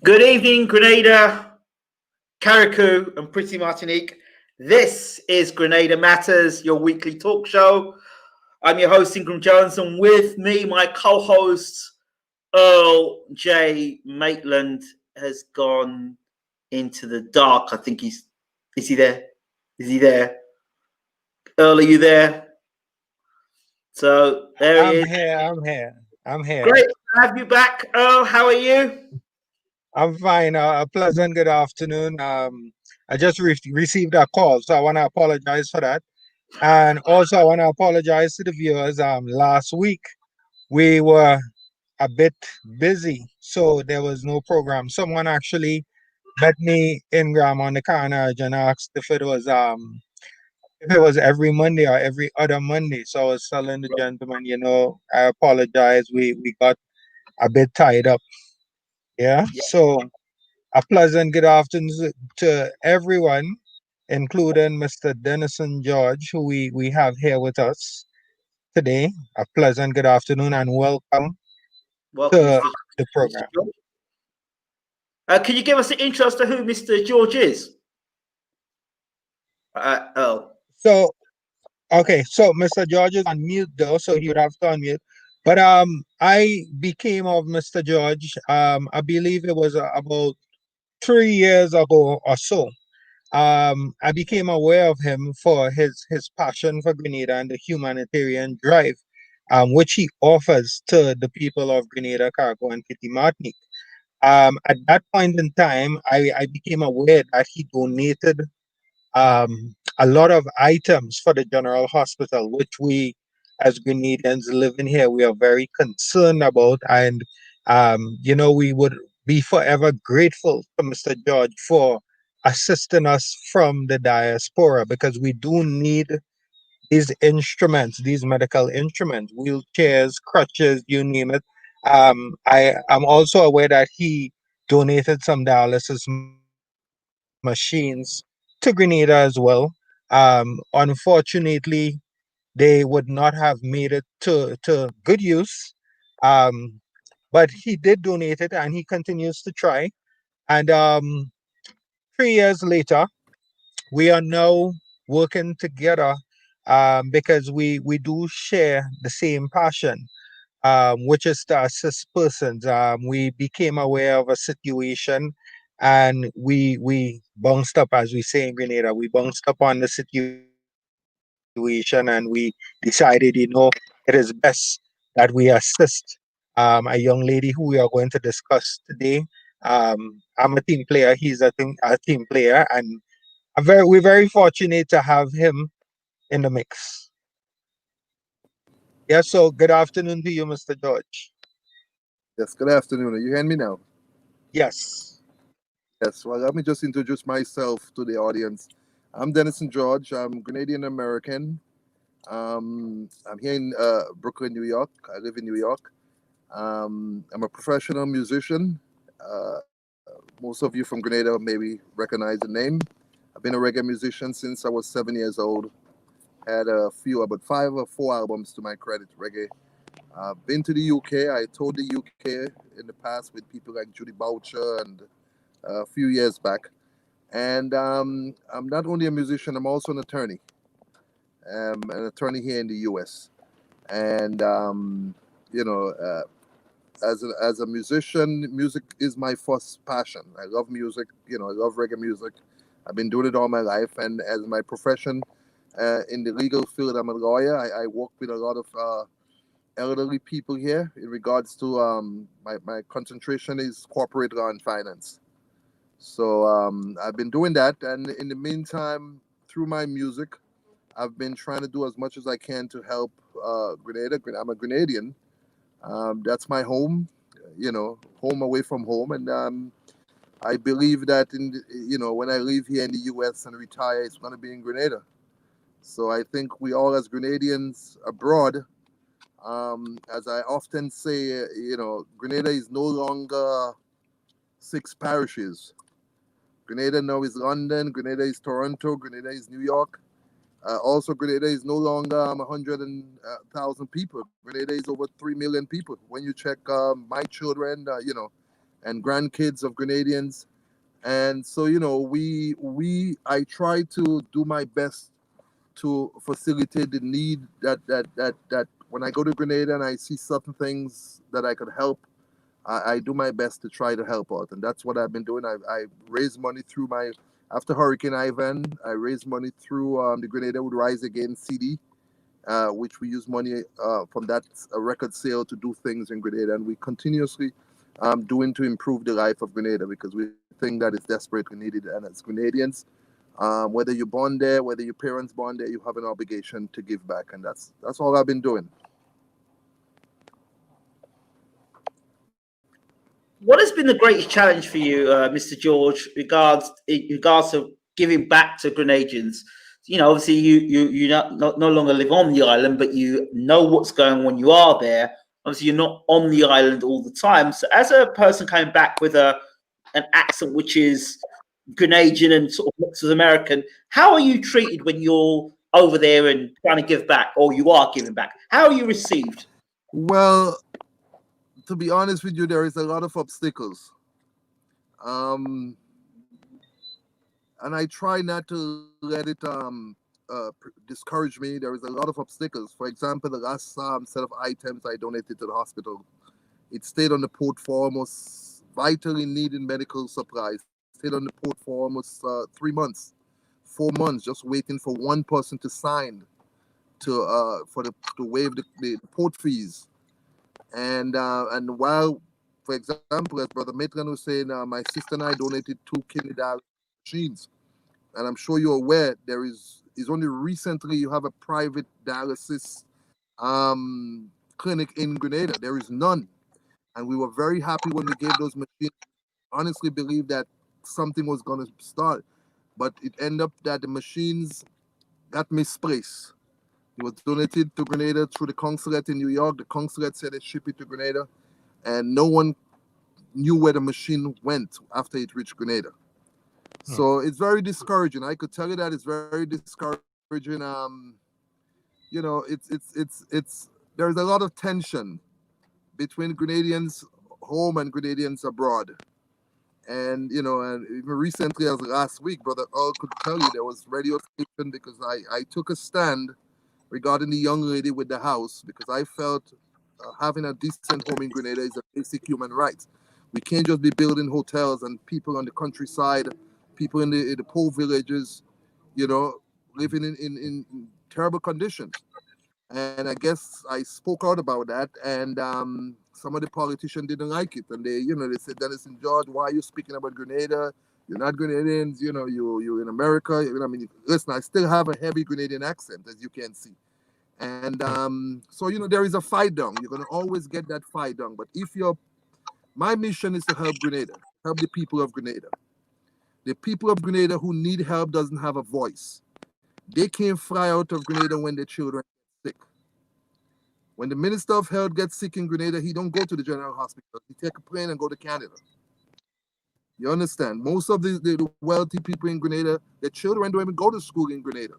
Good evening, Grenada, Carriacou, and Pretty Martinique. This is Grenada Matters, your weekly talk show. I'm your host, Ingram Jones, and with me, my co-host, Earl J. Maitland, has gone into the dark. I think is he there? Is he there? Earl, are you there? So there he is. I'm here. Great to have you back, Earl. How are you? I'm fine. A pleasant good afternoon. I just received a call, so I want to apologize for that. And also, I want to apologize to the viewers. Last week we were a bit busy, so there was no program. Someone actually met me Ingram on the carnage and asked if it was every Monday or every other Monday. So I was telling the gentleman, I apologize. We got a bit tied up. Yeah. So a pleasant good afternoon to everyone, including Mr. Denison George, who we have here with us today. A pleasant good afternoon and welcome to the program. Can you give us an intro as to who Mr. George is? So Mr. George is on mute though, so he would have to unmute. But I became of Mr. George. I believe it was about 3 years ago or so. I became aware of him for his passion for Grenada and the humanitarian drive, which he offers to the people of Grenada, Carriacou, and Kitty Martinique. At that point in time, I became aware that he donated a lot of items for the General Hospital, which we, as Grenadians living here, we are very concerned about. And, we would be forever grateful to Mr. George for assisting us from the diaspora, because we do need these instruments, these medical instruments, wheelchairs, crutches, you name it. I am also aware that he donated some dialysis machines to Grenada as well. Unfortunately, they would not have made it to good use. But he did donate it and he continues to try. And 3 years later, we are now working together because we do share the same passion, which is to assist persons. We became aware of a situation and we bounced up, as we say in Grenada, we bounced up on the situation and we decided, it is best that we assist a young lady who we are going to discuss today. I'm a team player, he's a team player, and we're very fortunate to have him in the mix. Yeah, so good afternoon to you, Mr. George. Yes, good afternoon. Are you hearing me now? Yes. Yes, well, let me just introduce myself to the audience. I'm Denison George. I'm Grenadian American. I'm here in Brooklyn, New York. I live in New York. I'm a professional musician. Most of you from Grenada maybe recognize the name. I've been a reggae musician since I was 7 years old. Had about 5 or 4 albums to my credit, reggae. I've been to the UK. I toured the UK in the past with people like Judy Boucher and a few years back. And I'm not only a musician, I'm also an attorney. An attorney here in the US. And, as a musician, music is my first passion. I love music, I love reggae music. I've been doing it all my life. And as my profession in the legal field, I'm a lawyer. I work with a lot of elderly people here in regards to my concentration is corporate law and finance. So I've been doing that. And in the meantime, through my music, I've been trying to do as much as I can to help Grenada. I'm a Grenadian. That's my home, home away from home. And I believe that when I leave here in the US and retire, it's going to be in Grenada. So I think we all as Grenadians abroad, as I often say, Grenada is no longer 6 parishes. Grenada now is London, Grenada is Toronto, Grenada is New York. Also, Grenada is no longer 100,000 people. Grenada is over 3 million people. When you check my children, and grandkids of Grenadians, and so I try to do my best to facilitate the need that when I go to Grenada and I see certain things that I could help, I do my best to try to help out, and that's what I've been doing. I raised money through after Hurricane Ivan, I raised money through the Grenada Would Rise Again CD, which we use money from that record sale to do things in Grenada, and we continuously doing to improve the life of Grenada, because we think that it's desperately needed. And as Grenadians, whether you're born there, whether your parents born there, you have an obligation to give back, and that's all I've been doing. What has been the greatest challenge for you, Mr. George, in regards to giving back to Grenadians? Obviously you no longer live on the island, but you know what's going on when you are there. Obviously, you're not on the island all the time. So, as a person coming back with an accent which is Grenadian and sort of mixed with American, how are you treated when you're over there and trying to give back, or you are giving back? How are you received? Well, to be honest with you, there is a lot of obstacles. And I try not to let it discourage me. There is a lot of obstacles. For example, the last set of items I donated to the hospital, it stayed on the port for almost vitally needed medical supplies. Stayed on the port for almost 3 months, 4 months, just waiting for one person to sign to waive the port fees. And while, for example, as Brother Maitland was saying, my sister and I donated 2 kidney dialysis machines. And I'm sure you're aware there is only recently you have a private dialysis clinic in Grenada. There is none. And we were very happy when we gave those machines. Honestly believe that something was going to start. But it ended up that the machines got misplaced. It was donated to Grenada through the consulate in New York. The consulate said they ship it to Grenada. And no one knew where the machine went after it reached Grenada. So it's very discouraging. I could tell you that it's very discouraging. It's there's a lot of tension between Grenadians home and Grenadians abroad. And and even recently, as last week, Brother Earl could tell you, there was radio station because I took a stand regarding the young lady with the house, because I felt having a decent home in Grenada is a basic human right. We can't just be building hotels and people on the countryside, people in the poor villages, living in terrible conditions. And I guess I spoke out about that, and some of the politicians didn't like it, and they said, Denison George, why are you speaking about Grenada? You're not Grenadians, you're in America. Listen, I still have a heavy Grenadian accent, as you can see. And so there is a fight down. You're gonna always get that fight down. But my mission is to help Grenada, help the people of Grenada. The people of Grenada who need help doesn't have a voice. They can't fly out of Grenada when their children get sick. When the Minister of Health gets sick in Grenada, he don't go to the General Hospital. He take a plane and go to Canada. You understand? Most of the wealthy people in Grenada, their children don't even go to school in Grenada.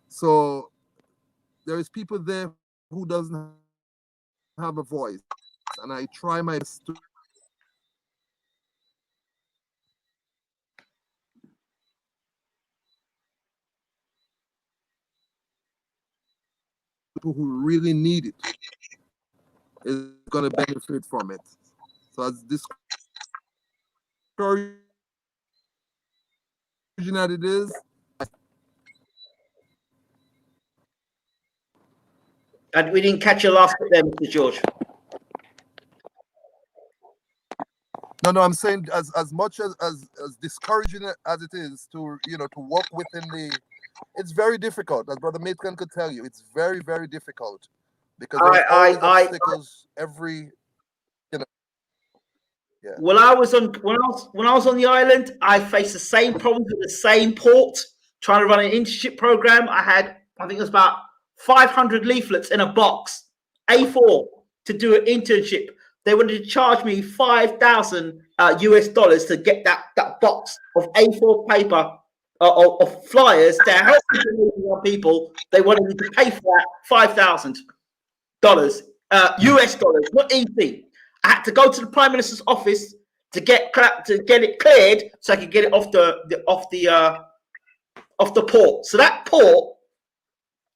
So there is people there who doesn't have a voice. And I try my best to people who really need it is going to benefit from it. So as discouraging that it is, And we didn't catch your last bit there, Mr. George. No, I'm saying as much as discouraging as it is to to work within it's very difficult, as Brother Maitland could tell you. It's very, very difficult because there's always obstacles every Yeah. When I was on the island, I faced the same problems with the same port trying to run an internship program. I think it was about 500 leaflets in a box, A4, to do an internship. They wanted to charge me $5,000 US to get that box of A4 paper of flyers to help people people, they wanted me to pay for that $5,000 US dollars, not ET. I had to go to the Prime Minister's office to get it cleared, so I could get it off the port. So that port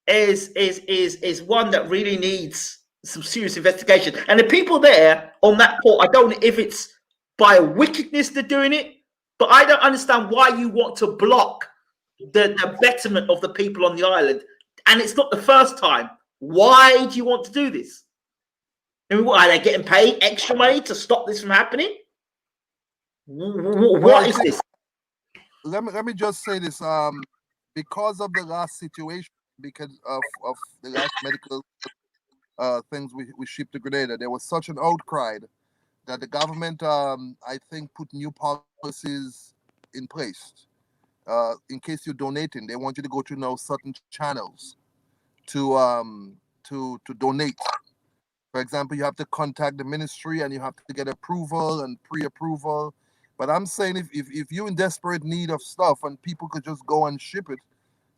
is one that really needs some serious investigation. And the people there on that port, I don't know if it's by wickedness they're doing it, but I don't understand why you want to block the betterment of the people on the island. And it's not the first time. Why do you want to do this? I mean, what, are they getting paid extra money to stop this from happening? What is this? Let me just say this. Because of the last situation, because of the last medical things we shipped to Grenada, there was such an outcry that the government, I think, put new policies in place. In case you're donating, they want you to go through now certain channels to donate. For example, you have to contact the ministry and you have to get approval and pre-approval. But I'm saying if you're in desperate need of stuff and people could just go and ship it,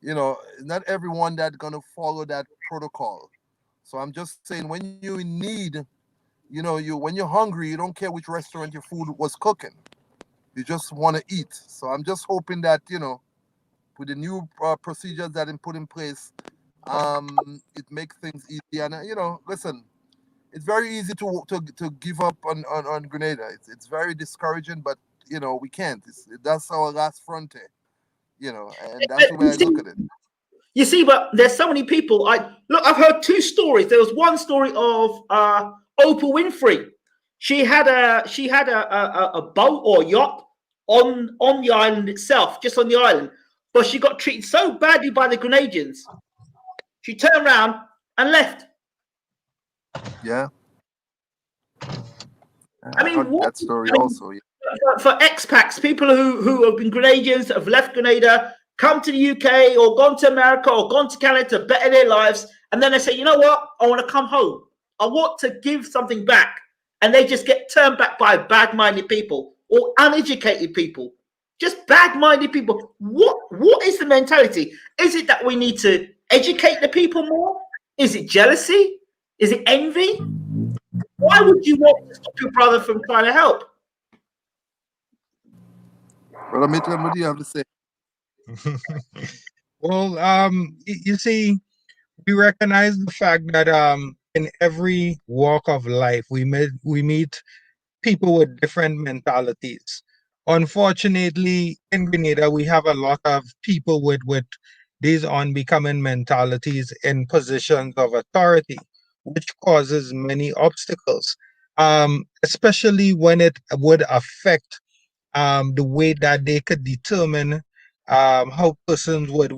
not everyone that's gonna follow that protocol. So I'm just saying, when you're in need, when you're hungry, you don't care which restaurant your food was cooking. You just want to eat. So I'm just hoping that, with the new procedures that are put in place, it makes things easier. And, listen, it's very easy to give up on Grenada. It's very discouraging, but, we can't. That's our last frontier, and that's the way I look at it. You see, but there's so many people. I've heard two stories. There was one story of Oprah Winfrey. She had a boat or yacht on the island itself, just on the island, but she got treated so badly by the Grenadians, she turned around and left. Yeah. I mean, that story also. Yeah. For expats, people who have been Grenadians, have left Grenada, come to the UK or gone to America or gone to Canada to better their lives, and then they say, you know what, I want to come home. I want to give something back. And they just get turned back by bad-minded people or uneducated people. Just bad-minded people. What is the mentality? Is it that we need to educate the people more? Is it jealousy? Is it envy? Why would you want to stop your brother from trying to help? Brother Mitchell, what do you have to say? Well, you see, we recognize the fact that in every walk of life we meet people with different mentalities. Unfortunately, in Grenada, we have a lot of people with these unbecoming mentalities in positions of authority, which causes many obstacles, especially when it would affect the way that they could determine how persons would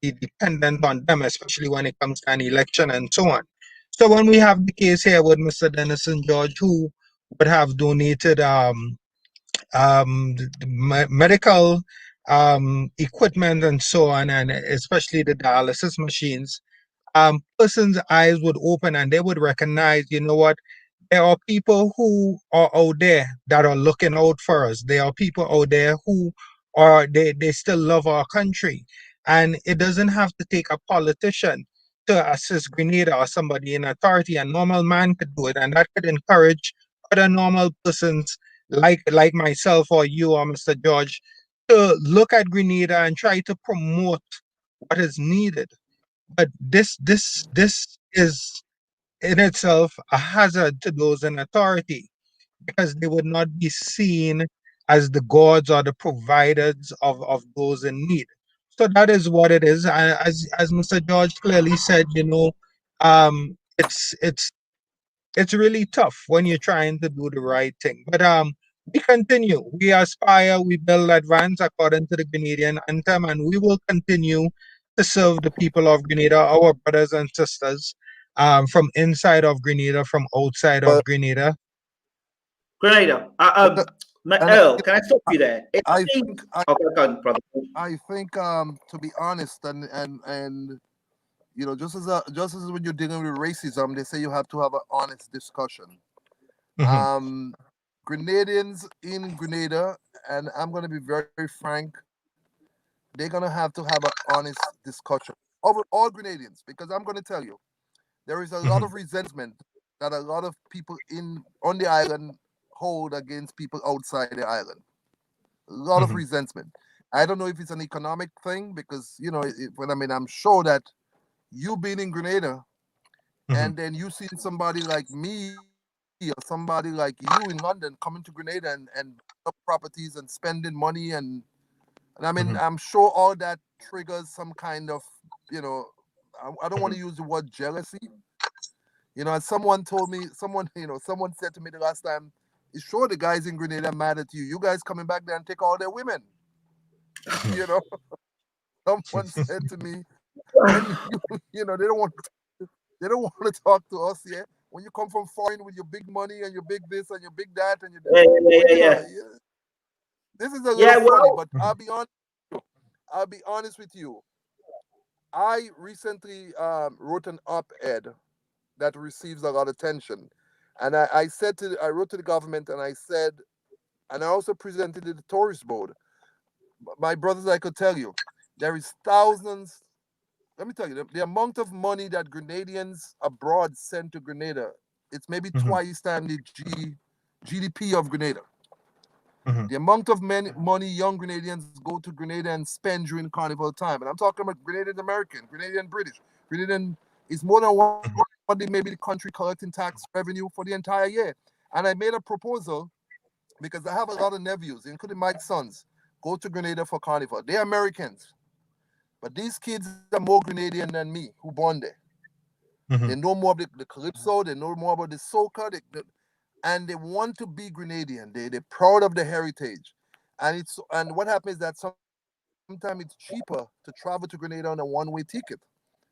be dependent on them, especially when it comes to an election and so on. So when we have the case here with Mr. Denison George, who would have donated medical equipment and so on, and especially the dialysis machines, persons' eyes would open and they would recognize, you know what, there are people who are out there that are looking out for us. There are people out there who they still love our country. And it doesn't have to take a politician to assist Grenada or somebody in authority. A normal man could do it, and that could encourage other normal persons like myself or you or Mr. George to look at Grenada and try to promote what is needed. But this is in itself a hazard to those in authority, because they would not be seen as the gods or the providers of those in need. So that is what it is. As Mr. George clearly said, it's really tough when you're trying to do the right thing. But we continue. We aspire, we build, advance according to the Grenadian anthem, and we will continue to serve the people of Grenada, our brothers and sisters, from inside of Grenada, from outside of Grenada. Grenada. Earl, can I stop you there? I think, brother. I think, to be honest, and just as when you're dealing with racism, they say you have to have an honest discussion. Mhm. Grenadians in Grenada, and I'm going to be very, very frank, they're gonna have to have an honest discussion over all Grenadians, because I'm gonna tell you, there is a lot of resentment that a lot of people on the island hold against people outside the island. A lot of resentment. I don't know if it's an economic thing, because I'm sure that you being in Grenada and then you see somebody like me or somebody like you in London coming to Grenada and up properties and spending money and I'm sure all that triggers some kind of, I don't want to use the word jealousy. As someone told me, someone said to me the last time, it's sure the guys in Grenada mad at you. You guys coming back there and take all their women. Someone said to me, when they don't want to talk to us, yeah. When you come from foreign with your big money and your big this and your big that and your this is a little funny, but I'll be honest with you. I recently wrote an op-ed that receives a lot of attention, and I wrote to the government and I said, and I also presented to the tourist board. My brothers, I could tell you, there is thousands. Let me tell you, the amount of money that Grenadians abroad send to Grenada, it's maybe twice time the GDP of Grenada. The amount of money young Grenadians go to Grenada and spend during Carnival time. And I'm talking about Grenadian American, Grenadian British. Grenadian is more than what maybe the country collecting tax revenue for the entire year. And I made a proposal because I have a lot of nephews, including my sons, go to Grenada for Carnival. They're Americans. But these kids are more Grenadian than me, who born there. They know more of the calypso, they know more about the soca, and they want to be Grenadian. They're proud of the heritage. And what happens is that sometimes it's cheaper to travel to Grenada on a one-way ticket.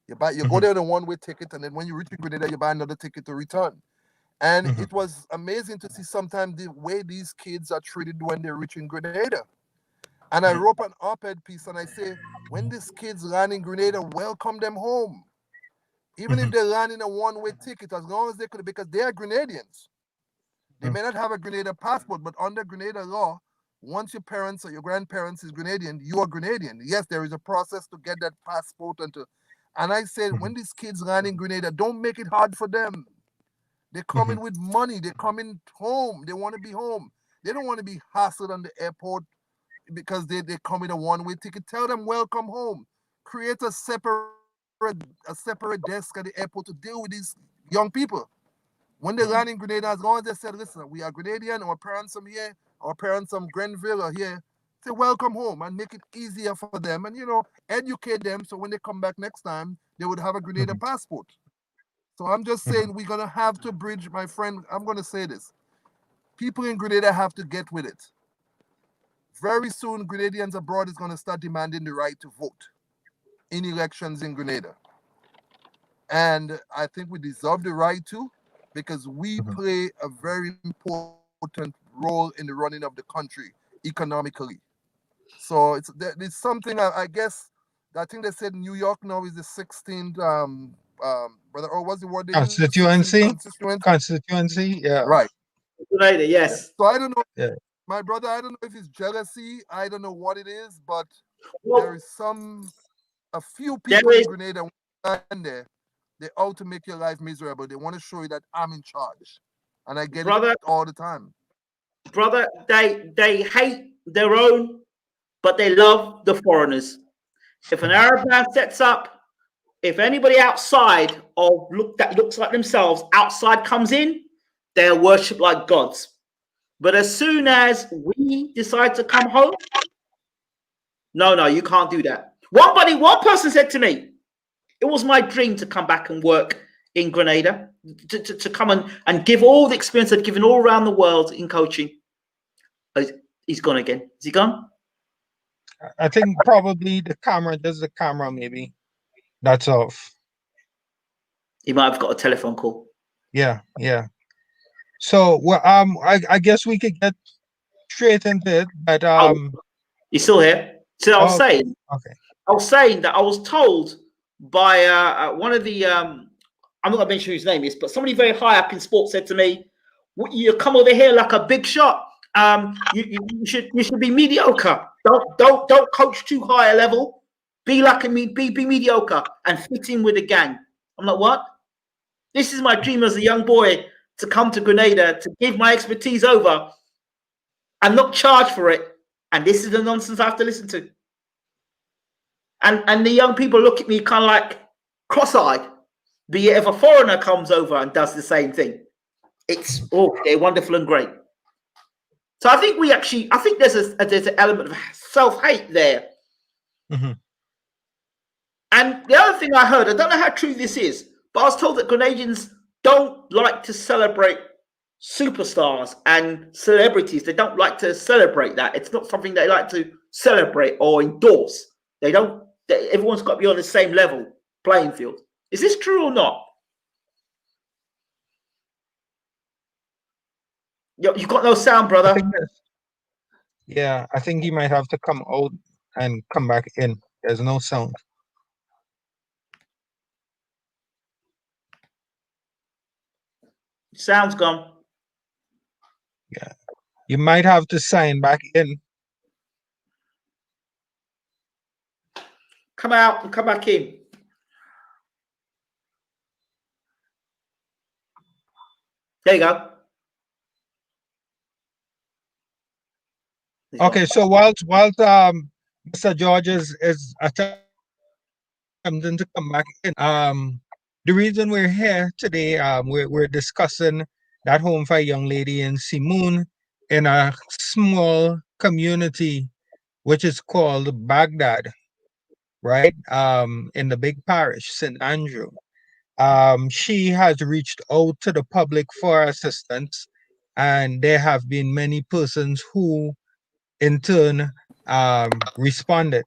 You go there on a one-way ticket, and then when you reach Grenada, you buy another ticket to return. And it was amazing to see sometimes the way these kids are treated when they reach in Grenada. And I wrote an op-ed piece and I say, when these kids land in Grenada, welcome them home. Even if they land in a one-way ticket, as long as they could, because they are Grenadians. They may not have a Grenada passport, but under Grenada law, once your parents or your grandparents is Grenadian, you are Grenadian. Yes, there is a process to get that passport and I said, when these kids land in Grenada, don't make it hard for them. They come in with money. They come in home. They want to be home. They don't want to be hassled on the airport because they come in a one-way ticket. Tell them welcome home. Create a separate desk at the airport to deal with these young people. When they land in Grenada, as long as they said, listen, we are Grenadian, our parents from here, our parents from Grenville are here, say welcome home and make it easier for them and, educate them so when they come back next time, they would have a Grenada passport. So I'm just saying we're going to have to bridge, my friend, I'm going to say this. People in Grenada have to get with it. Very soon, Grenadians abroad is going to start demanding the right to vote in elections in Grenada. And I think we deserve the right to, because we play a very important role in the running of the country economically. So it's something I guess, I think they said New York now is the 16th, brother, or what's the word they use? Constituency, yeah. Right. Yes. So I don't know. Yeah. My brother, I don't know if it's jealousy. I don't know what it is, but there is a few people in Grenada and there, they out to make your life miserable. They want to show you that I'm in charge. And I get it all the time. Brother, they hate their own, but they love the foreigners. If an Arab man sets up, if anybody outside that looks like themselves outside comes in, they're worshipped like gods. But as soon as we decide to come home, no, you can't do that. One person said to me, it was my dream to come back and work in Grenada, to come and give all the experience I've given all around the world in coaching. He's gone again. Is he gone? I think probably the camera maybe. That's off. He might have got a telephone call. Yeah. So I guess we could get straight into it, but you're still here. So I was saying, I was saying that I was told by one of the I'm not gonna mention whose name is, but somebody very high up in sports said to me, "You come over here like a big shot." You should be mediocre. Don't coach too high a level. Be like be mediocre and fit in with the gang. I'm like, what? This is my dream as a young boy to come to Grenada to give my expertise over and not charge for it. And this is the nonsense I have to listen to. And the young people look at me kind of like cross-eyed. Be it if a foreigner comes over and does the same thing. It's they're wonderful and great. So I think there's an element of self-hate there. Mm-hmm. And the other thing I heard, I don't know how true this is, but I was told that Grenadians don't like to celebrate superstars and celebrities. They don't like to celebrate that. It's not something they like to celebrate or endorse. They don't. Everyone's got to be on the same level playing field. Is this true or not? You got no sound, brother. I think he might have to come out and come back in. There's no sound. Sound's gone. Yeah. You might have to sign back in. Come out and come back in. There you go. Okay, so whilst Mr. George is attempting to come back in, the reason we're here today, we're discussing that home for a young lady in Simoon in a small community which is called Baghdad, right? In the big parish, St. Andrew. She has reached out to the public for assistance, and there have been many persons who in turn responded,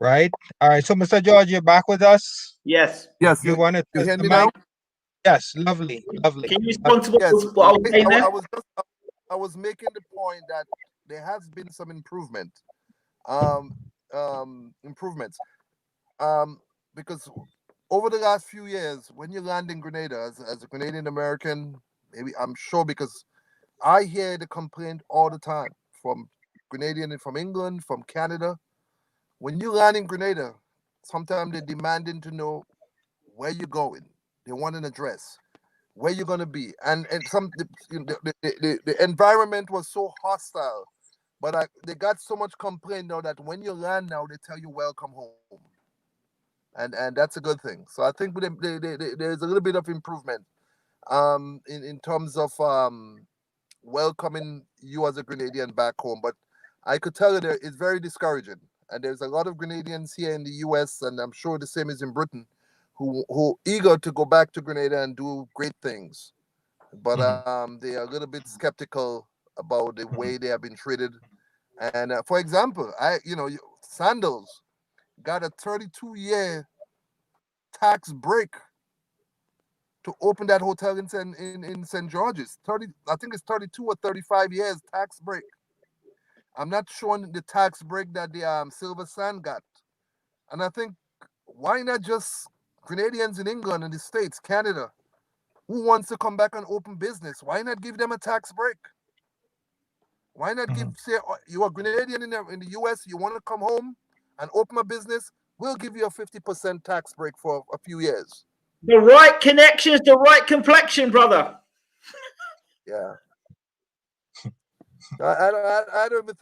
right? All right, so Mr. George, you're back with us. Yes. Yes, You wanted you to hear me now? Yes, lovely. Can you respond to what Yes, I was saying there? I was making the point that there has been some improvements, because over the last few years, when you land in Grenada as a Canadian American, maybe I'm sure because I hear the complaint all the time from Grenadian, from England, from Canada. When you land in Grenada, sometimes they're demanding to know where you're going. They want an address, where you're going to be, and the environment was so hostile. But they got so much complaint now that when you land now, they tell you welcome home, and that's a good thing. So I think there's a little bit of improvement, in terms of welcoming you as a Grenadian back home. But I could tell you that it's very discouraging, and there's a lot of Grenadians here in the U.S. and I'm sure the same is in Britain, who eager to go back to Grenada and do great things, but they are a little bit skeptical about the way they have been treated. And for example, Sandals got a 32-year tax break to open that hotel in St. George's. I think it's 32 or 35 years tax break. I'm not showing the tax break that the Silver Sand got. And I think, why not just Grenadians in England and the States, Canada, who wants to come back and open business? Why not give them a tax break? Why not say, you're a Grenadian in the US, you want to come home and open a business, we'll give you a 50% tax break for a few years. The right connections, the right complexion, brother. Yeah. I don't even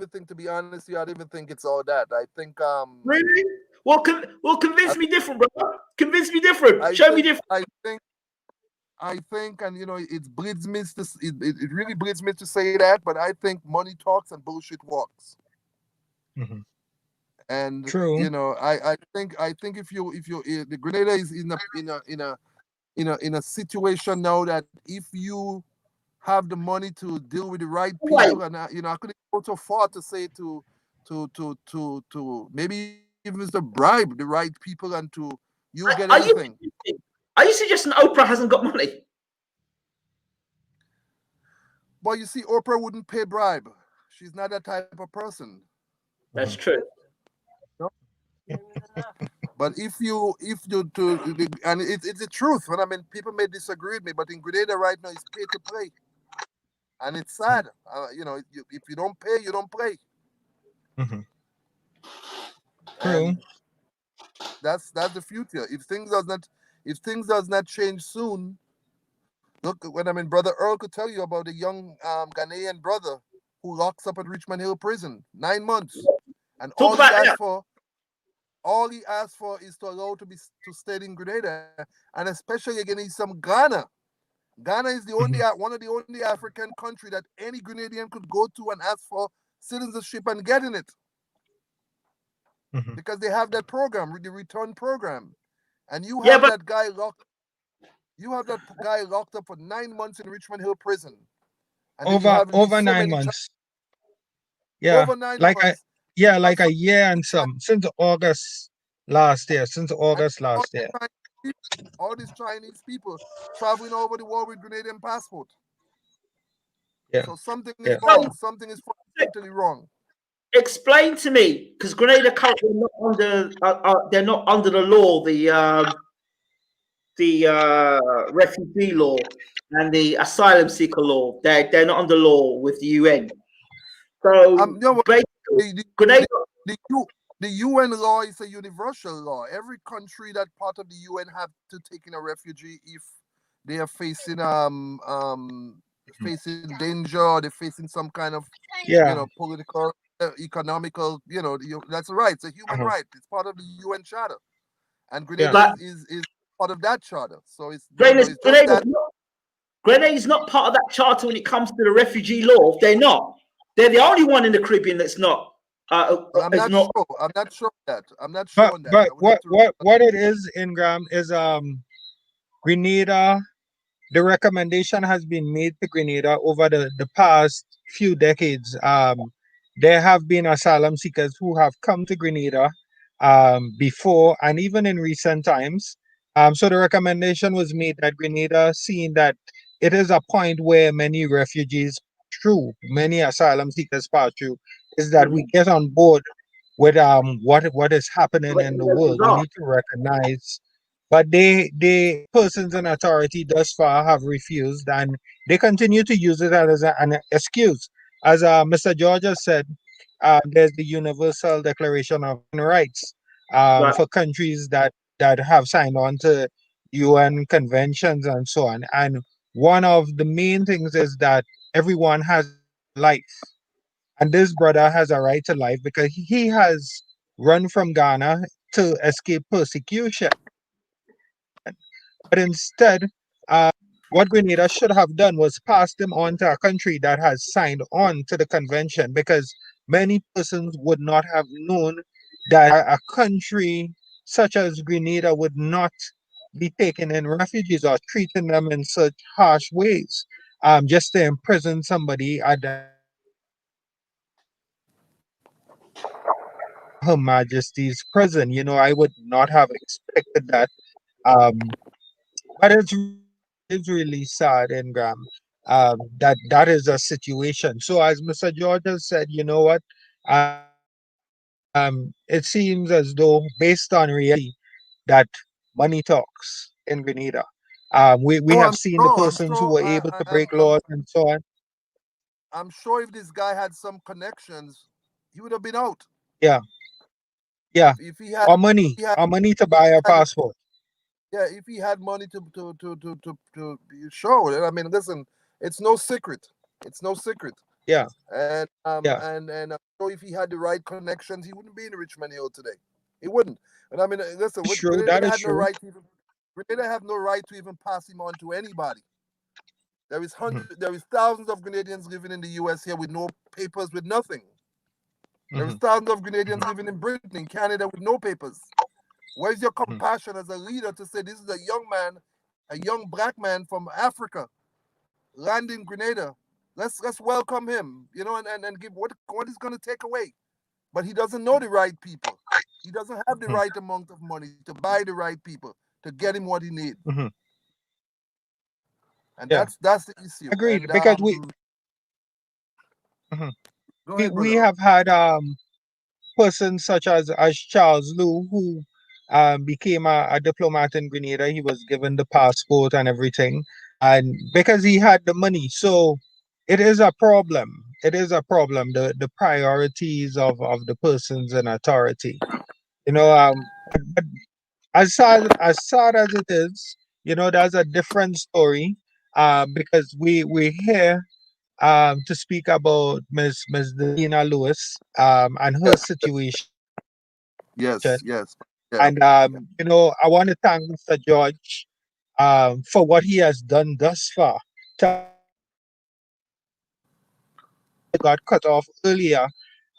think, to be honest with you, I don't even think it's all that. I think really? Well, convince me different, brother. Convince me different. Show me different. I think, and it bleeds me it really bleeds me to say that, but I think money talks and bullshit walks. Mm-hmm. And true. I think if the Grenada is in a situation now that if you have the money to deal with the right people, and I couldn't go so far to say to maybe even to bribe the right people and to get everything. Are you suggesting Oprah hasn't got money? Well, you see, Oprah wouldn't pay bribe. She's not that type of person. That's true. No? But if you and it's the truth. When people may disagree with me, but in Grenada right now, it's pay to play. and it's sad. You know, if you don't pay, you don't play, Mhm. True. and that's the future. If things does not change soon, look, when I mean, Brother Earl could tell you about a young Ghanaian brother who locks up at Richmond Hill Prison 9 months, and Talk about that. all he asked for is to allow to stay in Grenada, and especially again, he's from Ghana. Ghana is the only Mhm. one of the only African country that any Grenadian could go to and ask for citizenship and get in it, Mhm. because they have that program, the return program, and Yeah, but you have that guy locked up for 9 months in Richmond Hill Prison, and then you Over have these so nine many months. Yeah, over nine like months. like a Also, year and some since August last year. Since and August all last these year. Chinese all these Chinese people traveling over the world with Grenadian passport. Yeah, So something is yeah. wrong. Something is fundamentally wrong. explain to me, because Grenada currently not under they're not under the law, the refugee law and the asylum seeker law. They're not under law with the UN. So You know what? basically, The, the, Grenada. the, U, the UN law is a universal law. Every country that part of the UN have to take in a refugee if they are facing danger, or they're facing some kind of Yeah. political, economical, that's right. It's a human Uh-huh. right. It's part of the UN Charter, and Yeah. Grenada But is part of that charter. So it's Grenada's, it's just Grenada's, that. not, Grenada's not part of that charter when it comes to the refugee law. They're not. They're the only one in the Caribbean that's not. Well, I'm Is not not. sure. I'm not sure that. I'm not sure on that. But I would have to. what it is, Ingram, is Grenada. The recommendation has been made to Grenada over the past few decades. There have been asylum seekers who have come to Grenada before and even in recent times. So the recommendation was made that Grenada, seeing that it is a point where many refugees through, many asylum seekers pass through, is that we get on board with what is happening in the world. We need to recognize, but the persons in authority thus far have refused, and they continue to use it as an excuse. As Mr. George has said, there's the Universal Declaration of Human Rights Right. for countries that have signed on to UN conventions and so on. And one of the main things is that everyone has life, and this brother has a right to life because he has run from Ghana to escape persecution. But instead, uh, what Grenada should have done was pass them on to a country that has signed on to the convention, because many persons would not have known that a country such as Grenada would not be taking in refugees or treating them in such harsh ways. Just to imprison somebody at Her Majesty's prison. I would not have expected that. Um, but it's really sad, Ingram, that is a situation. So as Mr. George has said, you know what? It seems as though, based on reality, that money talks in Grenada. We Oh, have seen the persons who were able to break laws and so on. I'm sure if this guy had some connections, he would have been out. Yeah, yeah. If Or money to if buy he a had passport. yeah, if he had money to show it. I mean, listen, it's no secret. It's no secret. Yeah, And yeah. I'm sure if he had the right connections, he wouldn't be in Richmond Hill today. He wouldn't. And I mean, listen, It's true. That Grenada is had no true. right to even Grenada have no right to even pass him on to anybody. Mhm, There is thousands of Grenadians living in the US here with no papers, with nothing. There is mhm, thousands of Grenadians mhm, living in Britain, in Canada with no papers. Where's your mhm, compassion as a leader to say this is a young man, a young black man from Africa, landing Grenada? Let's welcome him, and give what is going to take away. But he doesn't know the right people. He doesn't have the mhm, right amount of money to buy the right people to get him what he needs, mhm. and Yeah, that's the issue. agreed. And Because mhm, go we ahead, we brother. have had persons such as Charles Lou, who became a diplomat in Grenada. He was given the passport and everything, and because he had the money. So it is a problem. It is a problem. The priorities of the persons in authority. You know, but as sad as it is, that's a different story. Because we're here to speak about Ms Devina Lewis and her Yes, situation. yes, yes, yeah. And I want to thank Mr. George for what he has done thus far. Got cut off earlier.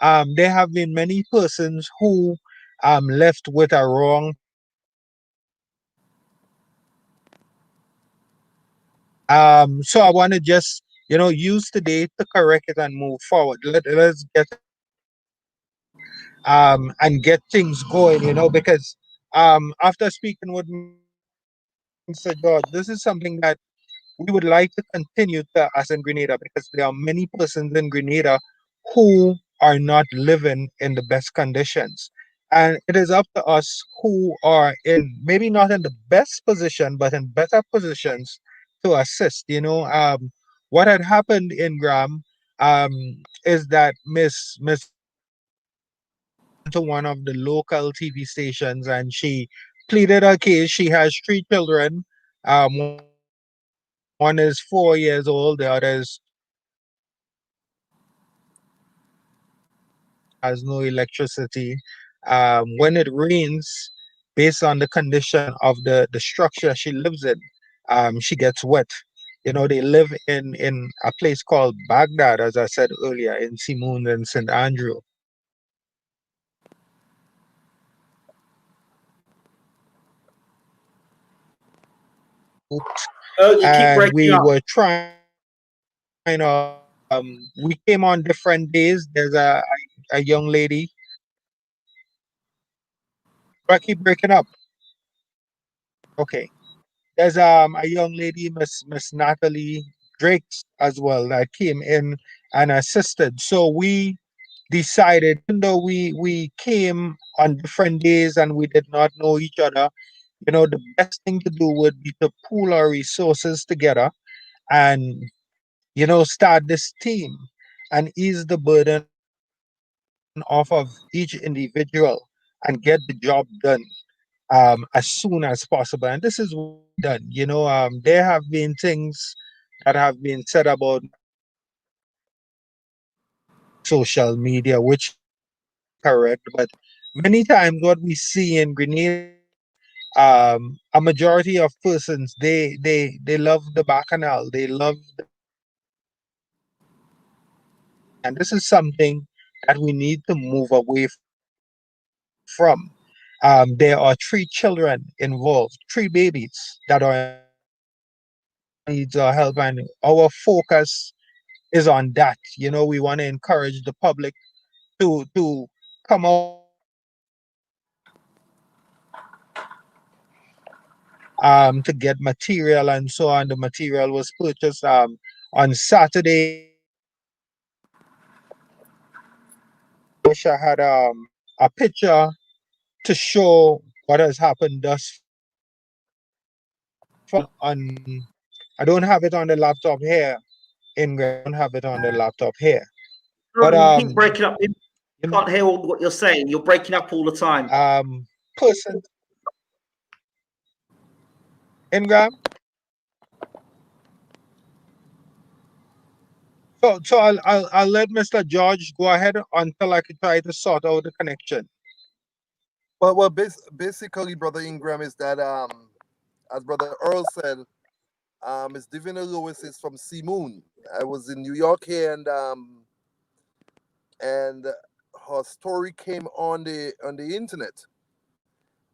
There have been many persons who left with a wrong. So I want to just use today to correct it and move forward. Let's get and get things going. Because after speaking with Mr. George, this is something that we would like to continue to as in Grenada, because there are many persons in Grenada who are not living in the best conditions. And it is up to us who are in maybe not in the best position, but in better positions to assist. What had happened in Graham um, is that Miss to one of the local TV stations, and she pleaded her case. She has three children. One is 4 years old, the other is 2 years old. Has no electricity. When it rains, based on the condition of the structure she lives in, she gets wet. They live in a place called Baghdad, as I said earlier, in Simoon and St. Andrew. Oh, you keep And breaking we up. were trying we came on different days. There's a young lady. I keep breaking up. Okay. There's a young lady, Miss Natalie Drakes, as well, that came in and assisted. So we decided, even though we came on different days and we did not know each other, the best thing to do would be to pool our resources together and start this team and ease the burden off of each individual and get the job done as soon as possible. And this is what we've done. There have been things that have been said about social media, which is correct, but many times what we see in Grenada, a majority of persons, they love the bacchanal, they love and this is something that we need to move away from. There are three children involved, three babies that are needs our help, and our focus is on that. We want to encourage the public to come out to get material and so on. The material was purchased on Saturday. Wish I had a picture to show what has happened thus far. On I don't have it on the laptop here. Ingram, I don't have it on the laptop here. But Oh, you keep breaking up. You you know, can't hear all what you're saying. You're breaking up all the time. person Ingram. So I'll let Mr. George go ahead until I can try to sort out the connection. Basically, Brother Ingram, is that as Brother Earl said, Ms Devina Lewis is from Simoon. I was in New York here, and her story came on the internet.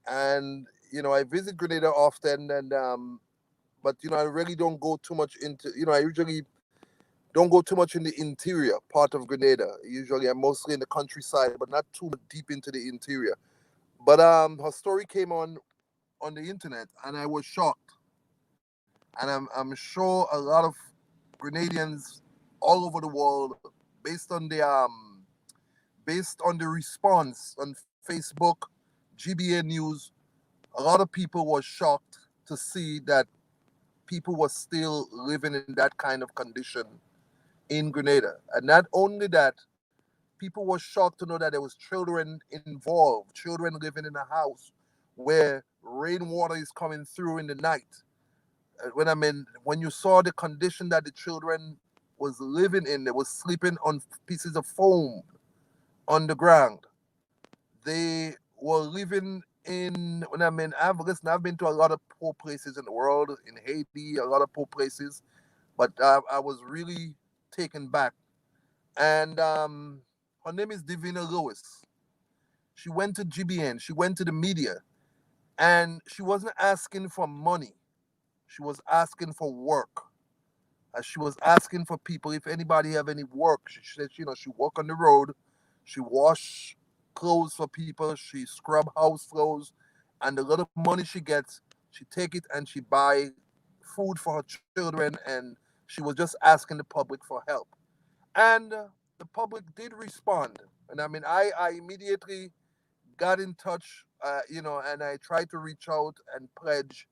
And I visit Grenada often, and but I really don't go too much into. I usually don't go too much in the interior part of Grenada. Usually, I'm mostly in the countryside, but not too deep into the interior. But her story came on the internet, and I was shocked. And I'm sure a lot of Grenadians all over the world, based on the response on Facebook, GBA News, a lot of people were shocked to see that people were still living in that kind of condition in Grenada. And not only that, people were shocked to know that there was children involved, children living in a house where rainwater is coming through in the night. When you saw the condition that the children was living in, they was sleeping on pieces of foam on the ground. They were living in, I've been to a lot of poor places in the world, in Haiti, a lot of poor places, but I was really taken back. And her name is Devina Lewis. She went to GBN, she went to the media, and she wasn't asking for money. She was asking for work. She was asking for people if anybody have any work. She said, she work on the road, she wash clothes for people, she scrub house floors, and the little money she gets, she take it and she buy food for her children, and she was just asking the public for help. And the public did respond. And I immediately got in touch, and I tried to reach out and pledge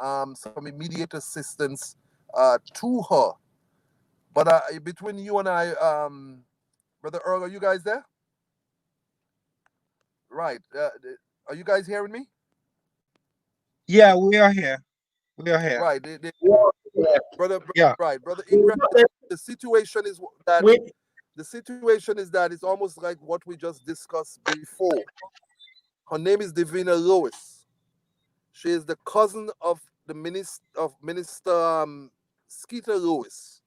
some immediate assistance to her. But between you and I, Brother Earl, are you guys there? Right. Are you guys hearing me? Yeah, we are here. We are here. Right. Brother, Yeah. right, Brother Ingram. The situation is that it's almost like what we just discussed before. Her name is Devina Lewis. She is the cousin of the Minister Skeeter Lewis.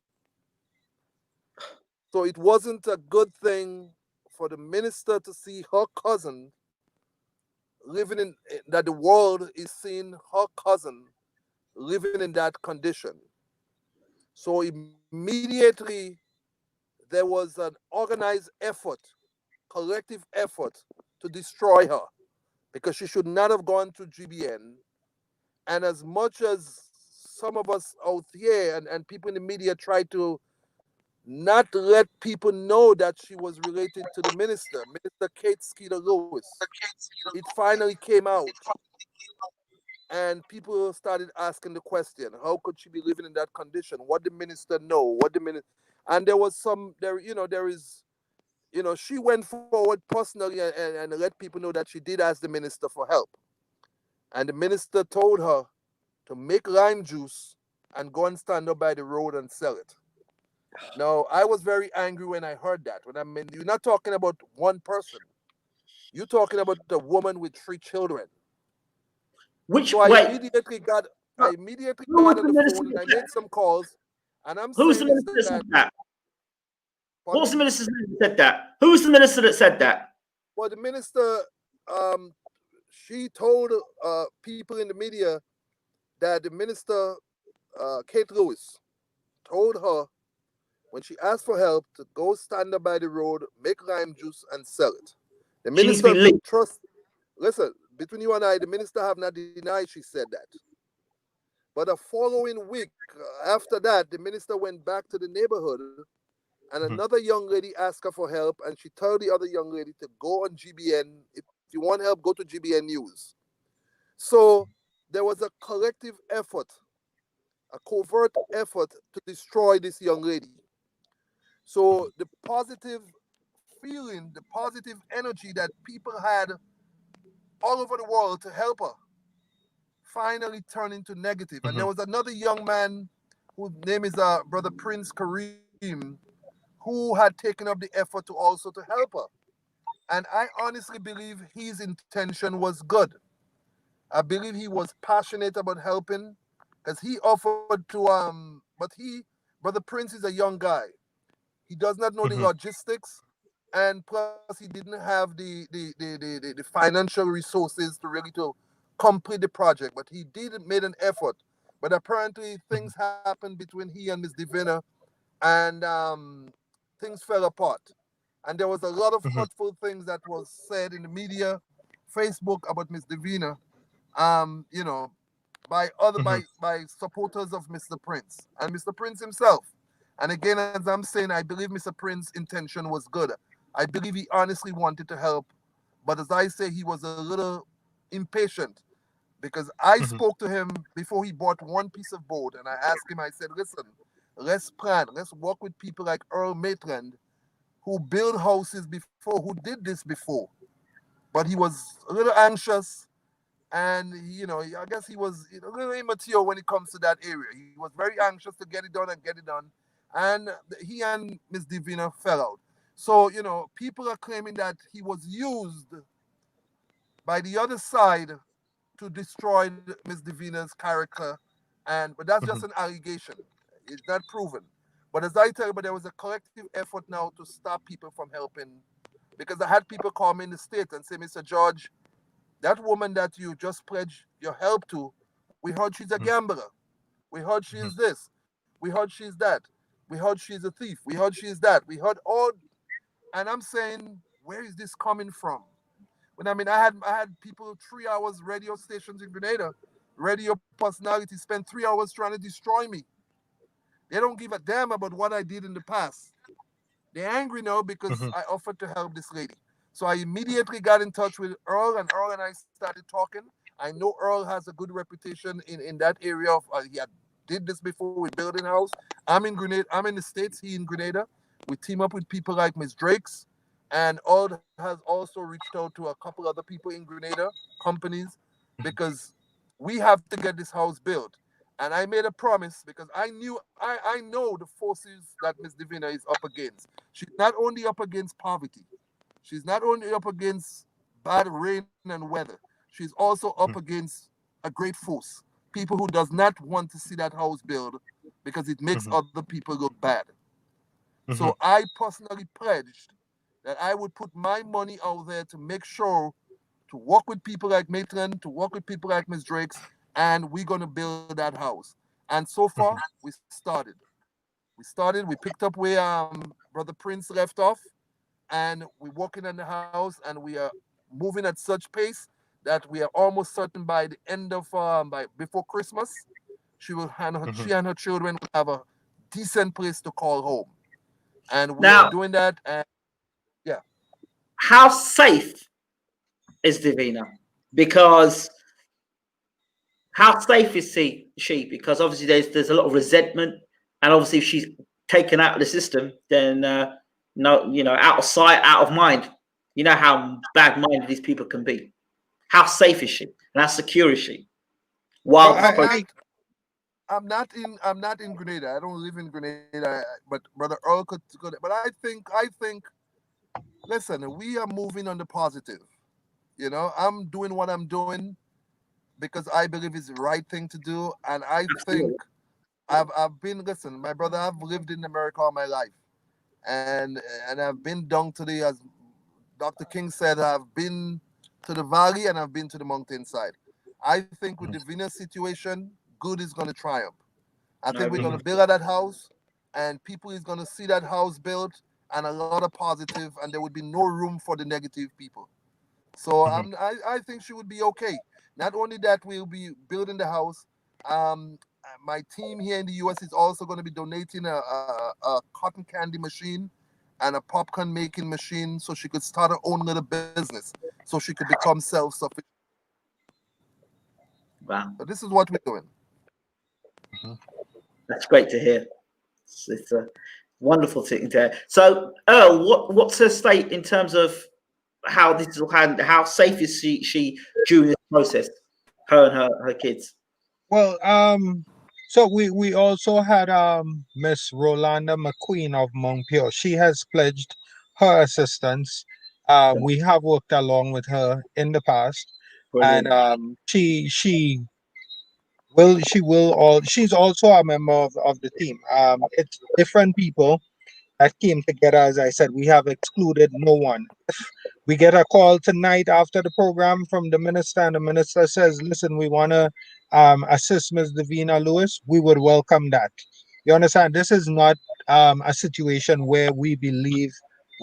So it wasn't a good thing for the minister to see her cousin living in that the world is seeing her cousin living in that condition. So immediately there was an organized effort, collective effort to destroy her because she should not have gone to GBN. And as much as some of us out here and people in the media try to not let people know that she was related to the minister, Minister Kate Skeeter Lewis. It finally came out, and people started asking the question: how could she be living in that condition? What the minister know? What the minister? And there was there is, she went forward personally and let people know that she did ask the minister for help, and the minister told her to make lime juice and go and stand up by the road and sell it. Now, I was very angry when I heard that. You're not talking about one person. You're talking about a woman with 3 children. So I immediately got on the phone and I made some calls. And I'm Who's the saying is minister that said that? Pardon What's the me? minister that said that? Who's the minister that said that? Well, the minister, she told people in the media that the minister, Kate Lewis, told her when she asked for help to go stand up by the road, make lime juice, and sell it. The She needs to minister be linked. listen, between you and I, the minister have not denied she said that. But the following week, after that, the minister went back to the neighborhood and another young lady asked her for help, and she told the other young lady to go on GBN. If you want help, go to GBN News. So there was a collective effort, a covert effort to destroy this young lady. So the positive feeling, the positive energy that people had all over the world to help her finally turned into negative. And there was another young man whose name is Brother Prince Kareem, who had taken up the effort to also to help her. And I honestly believe his intention was good. I believe he was passionate about helping because he offered to Brother Prince is a young guy. He does not know the logistics, and plus he didn't have the financial resources to really to complete the project. But he did made an effort. But apparently things happened between he and Ms Devina, and things fell apart. And there was a lot of hurtful things that was said in the media, Facebook about Ms Devina, you know, by other by supporters of Mr. Prince and Mr. Prince himself. And again, as I'm saying, I believe Mr. Prince's intention was good. I believe he honestly wanted to help, but as I say, he was a little impatient because I spoke to him before he bought one piece of board, and I asked him. I said, "Listen, Let's plan. Let's work with people like Earl Maitland, who built houses before, who did this before. But he was a little anxious, and I guess he was a little immature when it comes to that area. He was very anxious to get it done and get it done, and he and Ms. Devina fell out. So people are claiming that he was used by the other side to destroy Ms. Devina's character, but that's just Mhm. an allegation. It's not proven. But as I tell you, but there was a collective effort now to stop people from helping, because I had people call me in the state and say, Mr. George, that woman that you just pledged your help to, we heard she's a Mhm. gambler. We heard she Mhm. is this. We heard she's that. We heard she's a thief. We heard she's that. We heard all, and I'm saying, where is this coming from? When I had people 3 hours radio stations in Grenada, radio personalities spent 3 hours trying to destroy me. They don't give a damn about what I did in the past. They're angry now because Mhm. I offered to help this lady. So I immediately got in touch with Earl and I started talking. I know Earl has a good reputation in that area of he had did this before with building house. I'm in Grenada. I'm in the States. He in Grenada. We team up with people like Ms. Drakes, and Earl has also reached out to a couple other people in Grenada, companies, because we have to get this house built. And I made a promise because I know the forces that Miss Divina is up against. She's not only up against poverty, she's not only up against bad rain and weather, she's also up Mhm. against a great force. People who does not want to see that house built because it makes Mhm. other people look bad. Mhm. So I personally pledged that I would put my money out there to make sure to work with people like Maitland, to work with people like Ms. Drakes, and we're gonna build that house. And so far, Mhm. we started. We picked up where Brother Prince left off, and we're working on the house, and we are moving at such pace that we are almost certain by the end of by before Christmas, Mhm. she and her children will have a decent place to call home. And we are Now, doing that, and yeah. how safe is Divina? Because how safe is she? Because obviously there's a lot of resentment, and obviously if she's taken out of the system, then no, out of sight, out of mind. You know how bad-minded these people can be. How safe is she? And how secure is she? Well, While this I'm process, not. I'm not in Grenada. I don't live in Grenada. But Brother Earl could. But I think. Listen, we are moving on the positive. I'm doing what I'm doing because I believe it's the right thing to do, and I think absolutely, I've been. Listen, my brother, I've lived in America all my life, and and I've been down to the, as Dr. King said, I've been to the valley and I've been to the mountainside. I think with the Mhm. Venus situation, good is going to triumph. I no, think we're we going to Mhm. build at that house, and people is going to see that house built, and a lot of positive, and there would be no room for the negative people. So Mhm. I think she would be okay. Not only that, we'll be building the house. My team here in the U.S. is also going to be donating a cotton candy machine and a popcorn making machine so she could start her own little business, so she could become self-sufficient. wow, So this is what we're doing. Mhm. that's great to hear. It's a wonderful thing to hear. So, Earl, what's her state in terms of how this is how safe is she during this process? Her and her kids. Well, so we also had Miss Rolanda McQueen of Montpelier. She has pledged her assistance. We have worked along with her in the past, and Brilliant. she's also a member of the team. It's different people that came together. As I said, we have excluded no one. If we get a call tonight after the program from the minister, and the minister says, "Listen, we want to assist Ms. Devina Lewis," we would welcome that. You understand? This is not a situation where we believe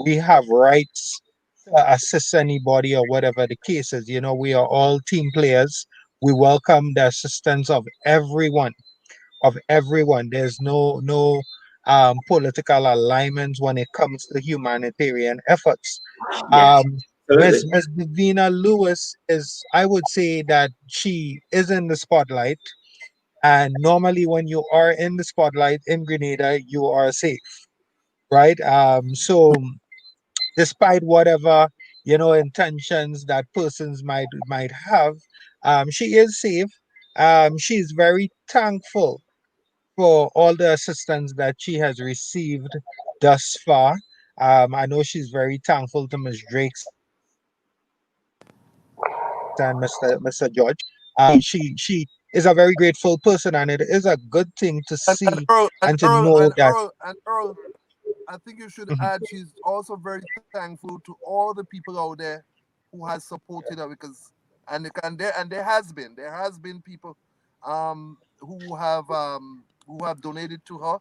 we have rights to assist anybody or whatever the case is. We are all team players. We welcome the assistance of everyone. There's no political alignments when it comes to humanitarian efforts. Yes, Miss absolutely. Miss Davina Lewis is, I would say that she is in the spotlight, And normally, when you are in the spotlight in Grenada, you are safe, right? So despite whatever intentions that persons might have, she is safe. She's very thankful for all the assistance that she has received thus far. I know she's very thankful to Ms. Drakes and Mr. George. She is a very grateful person, and it is a good thing to And see Earl, and and to Earl, know and that. Earl, and Earl, I think you should Mhm, add she's also very thankful to all the people out there who has supported her, because there has been people who have donated to her.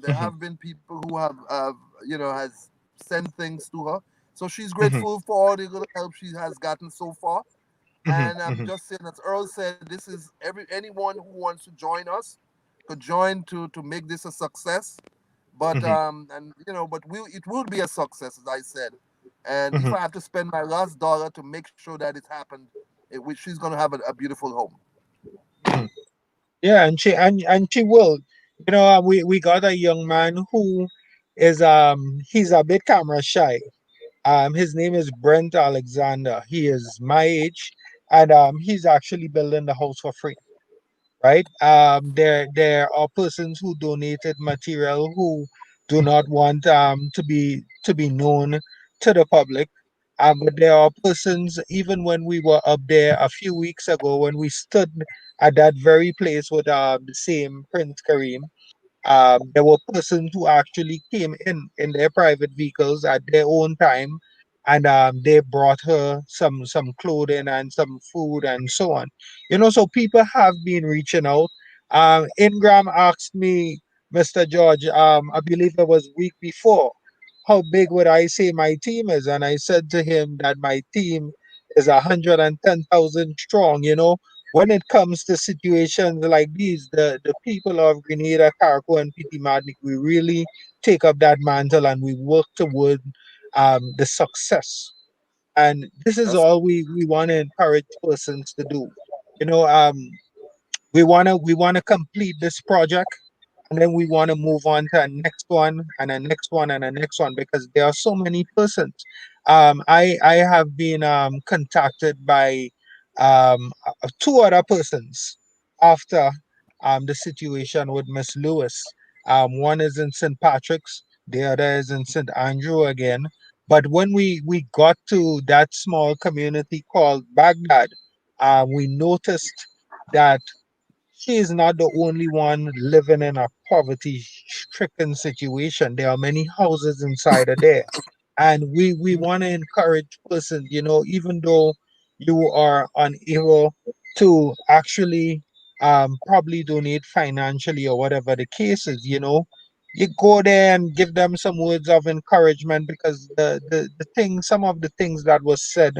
There mhm, have been people who has sent things to her. So she's mhm, grateful for all the little help she has gotten so far. mhm, And I'm mhm, just saying, as Earl said, this is anyone who wants to join us could join to make this a success. But mhm, it will be a success, as I said. And if mhm, I have to spend my last dollar to make sure that it happened, she's going to have a beautiful home. mhm. Yeah, and she will. We got a young man who is he's a bit camera shy. His name is Brent Alexander. He is my age, and he's actually building the house for free, right? There are persons who donated material who do not want to be known to the public. But there are persons, even when we were up there a few weeks ago, when we stood at that very place with the same Prince Kareem, there were persons who actually came in their private vehicles at their own time, and they brought her some clothing and some food and so on. So people have been reaching out. Ingram asked me, Mr. George, I believe it was week before, how big would I say my team is? And I said to him that my team is 110,000 strong. When it comes to situations like these, the people of Grenada, Carriacou, and Petit Martinique, we really take up that mantle and we work toward the success. And this is That's all we want to encourage persons to do. You know, um, we wanna complete this project, and then we want to move on to a next one and a next one and a next one, because there are so many persons. I have been contacted by two other persons after the situation with Miss Lewis. One is in St. Patrick's, the other is in St. Andrew again. But when we got to that small community called Baghdad, we noticed that she is not the only one living in a poverty stricken situation. There are many houses inside of there. And we want to encourage persons, even though you are unable to actually probably donate financially or whatever the case is, you go there and give them some words of encouragement, because some of the things that was said,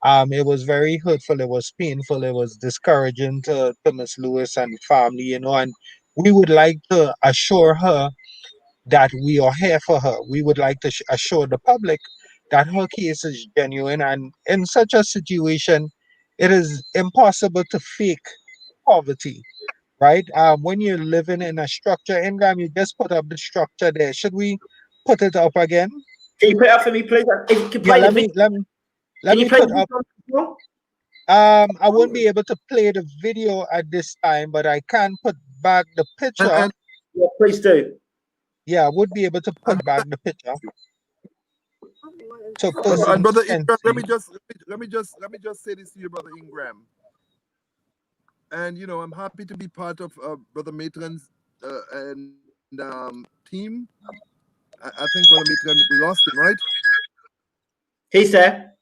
it was very hurtful, it was painful, it was discouraging to Miss Lewis and family, and we would like to assure her that we are here for her. We would like to assure the public that her case is genuine, and in such a situation, it is impossible to fake poverty, right? When you're living in a structure, Ingram, you just put up the structure there. Should we put it up again? Can you put it up for me, please? If you can Yeah, play the let video, me let me let can you me play put the up. video as well? I won't be able to play the video at this time, but I can put back the and picture. and, Yeah, please do. Yeah, I would be able to and put back the picture so and persons brother can Ingram, see. let me just say this to you, brother Ingram. And I'm happy to be part of brother Matron's and team. I think brother Matron, we lost him, right? He's there.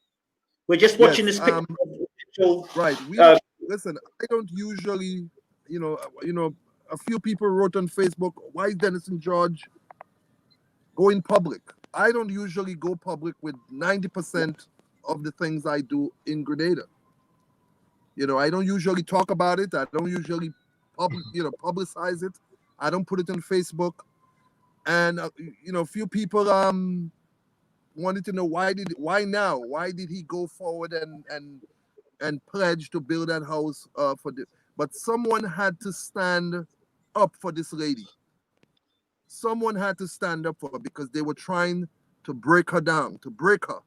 We're just watching Yes. this picture. Right. We Uh, don't listen. I don't usually, a few people wrote on Facebook, "Why is Denison George going public?" I don't usually go public with 90% of the things I do in Grenada. I don't usually talk about it. I don't usually publicize it. I don't put it on Facebook. And a few people wanted to know why now? Why did he go forward and pledge to build that house for the but someone had to stand up for this lady. Someone had to stand up for her because they were trying to break her down, to break her.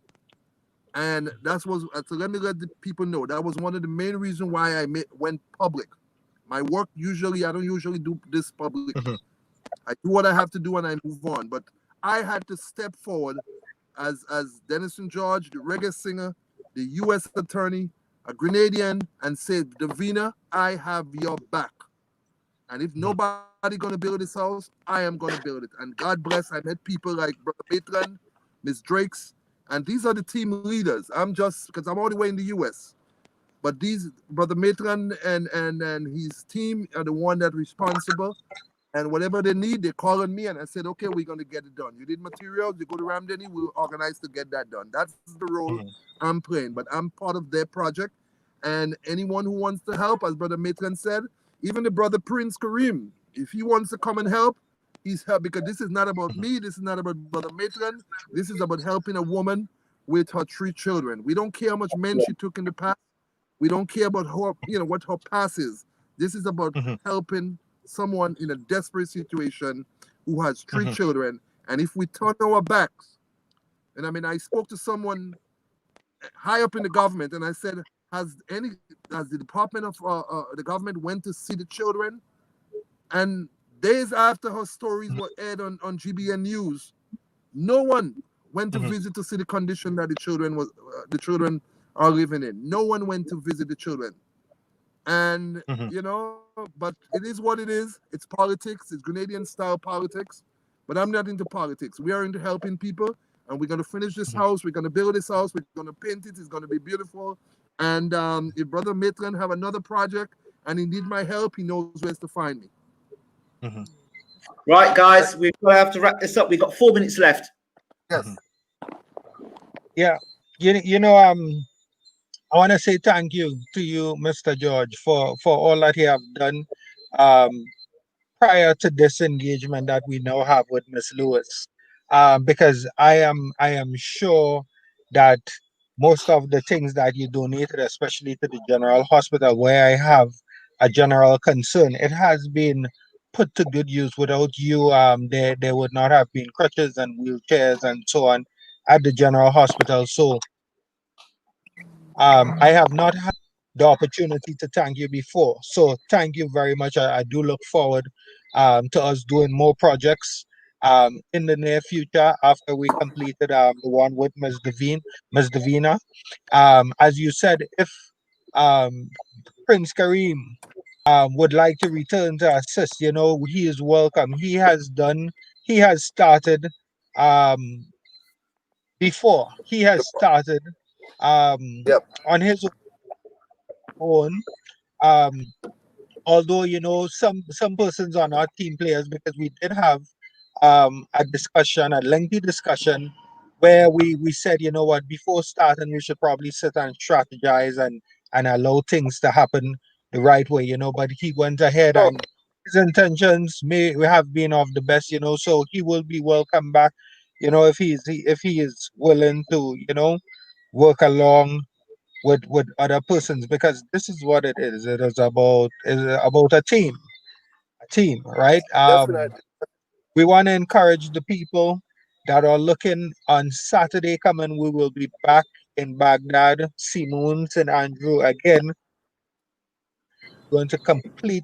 And so let me let the people know that was one of the main reasons why I went public. My work I don't usually do this publicly. Mhm. I do what I have to do and I move on. But I had to step forward as Denison George, the reggae singer, the U.S. attorney, a Grenadian, and say, Devina, I have your back. And if nobody gonna build this house, I am gonna build it. And God bless, I met people like Brother Maitland, Ms. Drakes, and these are the team leaders. I'm just because I'm all the way in the US. But these Brother Maitland and his team are the one that responsible. And whatever they need, they call on me and I said, okay, we're gonna get it done. You need materials, you go to Ramdeni, we'll organize to get that done. That's the role Mhm. I'm playing. But I'm part of their project. And anyone who wants to help, as Brother Maitland said, even the brother Prince Kareem, if he wants to come and help, he's help because this is not about me. This is not about Brother Maitland. This is about helping a woman with her 3 children. We don't care how much men she took in the past. We don't care about her, what her past is. This is about Mhm. helping someone in a desperate situation who has 3 Mhm. children. And if we turn our backs, and I mean, I spoke to someone high up in the government, and I said, has the Department of the government went to see the children? And days after her stories were aired on GBN News, no one went to Mhm. visit to see the condition that the children are living in. No one went to visit the children. And Mhm. but it is what it is. It's politics. It's Grenadian style politics. But I'm not into politics. We are into helping people, and we're gonna finish this Mhm. house. We're gonna build this house. We're gonna paint it. It's gonna be beautiful. And if Brother Maitland have another project and he need my help, he knows where to find me. Mhm. Right, guys, we're going to have to wrap this up. We've got 4 minutes left. Yes. Mhm. Yeah, I want to say thank you to you, Mr. George, for all that you have done um, prior to this engagement that we now have with Miss Lewis, because I am sure that most of the things that you donated, especially to the General Hospital, where I have a general concern, it has been put to good use. Without you, there would not have been crutches and wheelchairs and so on at the General Hospital. So I have not had the opportunity to thank you before. So thank you very much. I do look forward to us doing more projects in the near future after we completed the one with Ms. Devina. As you said, if um, Prince Kareem would like to return to assist, he is welcome. He has started um, before. He has started um, Yep. on his own. Um, Although some persons are not team players, because we did have a lengthy discussion, where we said, what, before starting we should probably sit and strategize and allow things to happen the right way. But he went ahead, So, and his intentions may have been of the best. So he will be welcome back. If he is willing to work along with other persons, because this is what it is. It is about a team, right? definitely. We want to encourage the people that are looking on Saturday coming. We will be back in Baghdad, Simoon, St. Andrew again. Going to complete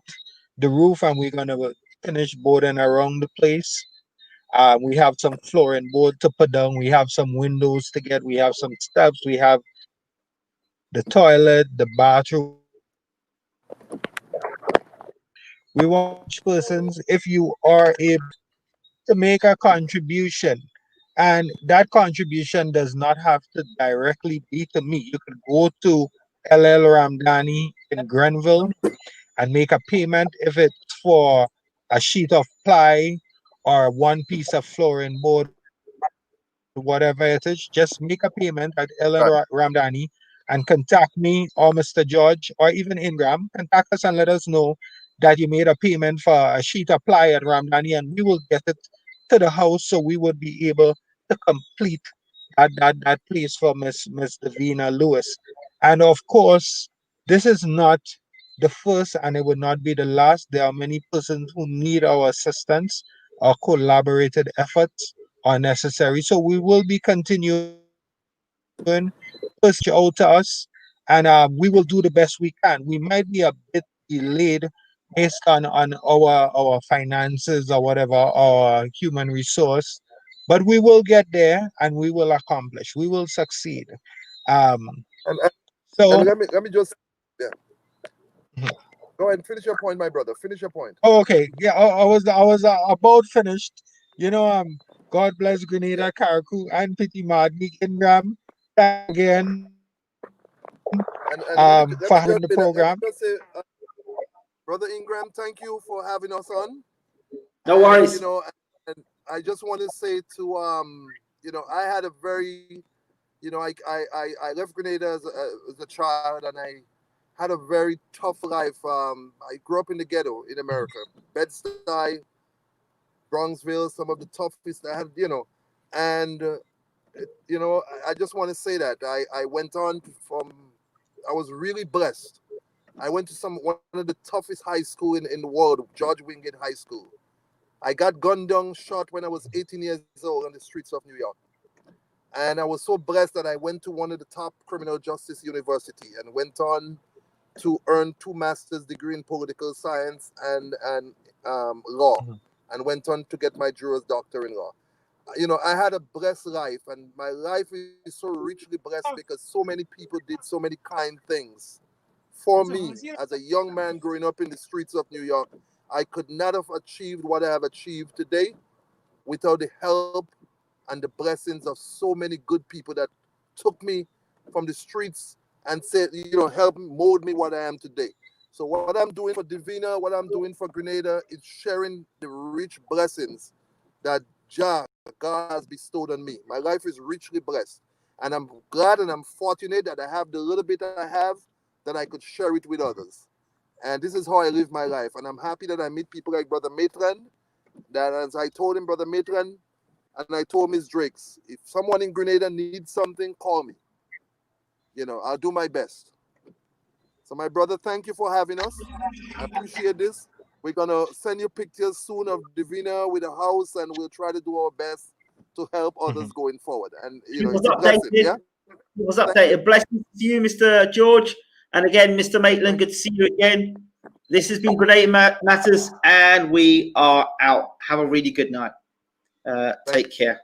the roof, and we're going to finish boarding around the place. We have some flooring board to put down. We have some windows to get. We have some steps. We have the toilet, the bathroom. We want persons, if you are able to make a contribution, and that contribution does not have to directly be to me. You could go to LL Ramdani in Grenville and make a payment. If it's for a sheet of ply or one piece of flooring board, whatever it is, just make a payment at LL Ramdani and contact me, or Mr. George, or even Ingram. Contact us and let us know that you made a payment for a sheet of ply at Ramdani, and we will get it to the house, so we would be able to complete that place for Miss Devina Lewis. And of course, this is not the first and it would not be the last. There are many persons who need our assistance. Our collaborated efforts are necessary. So we will be continuing push out to us, and we will do the best we can. We might be a bit delayed based on our finances or whatever, our human resource, but we will get there and we will accomplish. We will succeed. Um, And, so and let me just, yeah. Go ahead and finish your point, my brother. Finish your point. oh, okay, yeah, I was about finished. You know, God bless Grenada, Carriacou, and Petit Martinique, Ingram. Thank again, And for having the program. let me just say, Brother Ingram, thank you for having us on. No worries. You know, and I just want to say to you know, I had a very, you know, I left Grenada as a child, and I had a very tough life. I grew up in the ghetto in America, Bed-Stuy, Bronxville, some of the toughest I had, you know, and you know, I just want to say that I went on from, I was really blessed. I went to one of the toughest high school in the world, George Wingate High School. I got gunned down, shot when I was 18 years old on the streets of New York. And I was so blessed that I went to one of the top criminal justice university and went on to earn 2 master's degree in political science and law, and went on to get my Juris Doctor in law. You know, I had a blessed life, and my life is so richly blessed because so many people did so many kind things for me as a young man growing up in the streets of New York. I could not have achieved what I have achieved today without the help and the blessings of so many good people that took me from the streets and said, you know, help mold me what I am today. So what I'm doing for Devina, what I'm doing for Grenada is sharing the rich blessings that God has bestowed on me. My life is richly blessed. And I'm glad and I'm fortunate that I have the little bit I have, that I could share it with others. And this is how I live my life. And I'm happy that I meet people like Brother Maitland, that as I told him, Brother Maitland, and I told Ms. Drakes, if someone in Grenada needs something, call me. You know, I'll do my best. So my brother, thank you for having us. I appreciate this. We're going to send you pictures soon of Devina with a house, and we'll try to do our best to help others going forward. And, you know, it's a blessing, yeah? It was updated. Blessings to you, Mr. George. And again, Mr. Maitland, good to see you again. This has been Grenada Matters, and we are out. Have a really good night. Take care.